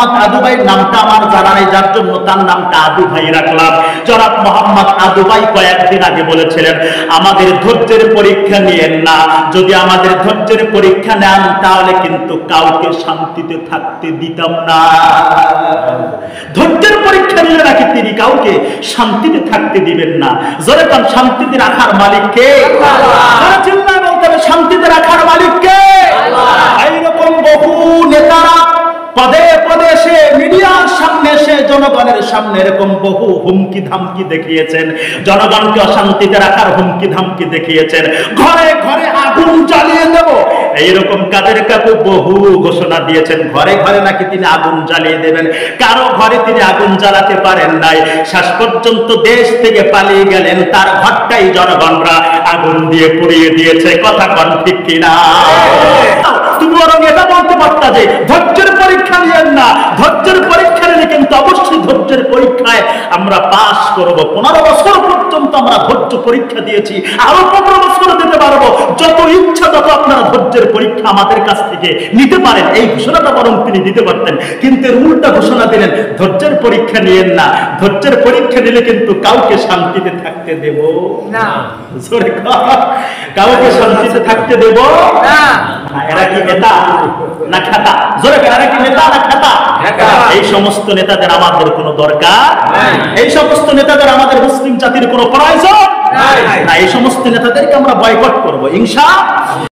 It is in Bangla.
মোহাম্মদ আদু ভাই নামটা আমার জানা নেই, যার জন্য তার নামটা আদু ভাই রাখলাম। জনাব মোহাম্মদ আদু ভাই কয়েকদিন আগে বলেছিলেন, আমাদের ধৈর্যের পরীক্ষা নিয়েন না, যদি আমাদের ধৈর্যের পরীক্ষা নেন তাহলে কিন্তু কাউকে শান্তিতে থাকতে দিতাম না। ধৈর্যের পরীক্ষা নিলে নাকি তিনি কাউকে শান্তিতে থাকতে দিবেন না। জোরে কান, শান্তিতে রাখার মালিক কে? আল্লাহ। চিল্লায় বলতে হবে, শান্তিতে রাখার মালিক কে? আল্লাহ। এইরকম বহু নেতারা পদে পদে এসে মিডিয়ার সামনে এসে জনগণের সামনে এরকম বহু হুমকি ধামকি দেখিয়েছেন, জনগণকে অশান্তিতে রাখার হুমকি ধামকি দেখিয়েছেন, ঘরে ঘরে আগুন জ্বালিয়ে দেব এইরকম কাদের কাকু বহু ঘোষণা দিয়েছেন। ঘরে ঘরে নাকি তিনি আগুন জ্বালিয়ে দেবেন, কারো ঘরে তিনি আগুন জ্বালাতে পারেন নাই, শেষ পর্যন্ত দেশ থেকে পালিয়ে গেলেন, তার ঘরটাই জনগণরা আগুন দিয়ে পুড়িয়ে দিয়েছে। কথা কন ঠিক কিনা? তুমি বরং এটা বলতে পারতা যে ধৈর্যের পরীক্ষা নিয়েন না, ধৈর্যের পরীক্ষা নিলে কিন্তু অবশ্যই ধৈর্যের পরীক্ষায় আমরা পাস করব। 15 বছর পর্যন্ত আমরা ধৈর্য পরীক্ষা দিয়েছি, আরো 15 বছর দিতে পারবো, যত ইচ্ছা তত আপনারা ধৈর্যের পরীক্ষা আমাদের কাছ থেকে নিতে পারেন। এই ঘোষণাটা বরং তিনি দিতে পারতেন, কিন্তু উল্টা ঘোষণা দিলেন, ধৈর্যের পরীক্ষা নিয়েন না, ধৈর্যের পরীক্ষা নিলে কিন্তু কাউকে শান্তিতে থাকতে দেব না। কাউকে শান্তিতে থাকতে দেব না। এরা কি নেতা না খাতা? জোরে এরা কি নেতা না খাতা? এই সমস্ত নেতাদের আমাদের কোনো দরকার নাই, এই সমস্ত নেতাদের আমাদের মুসলিম জাতির কোনো প্রয়োজন নাই। এই সমস্ত নেতাদেরকে আমরা বয়কট করবো ইনশাআল্লাহ।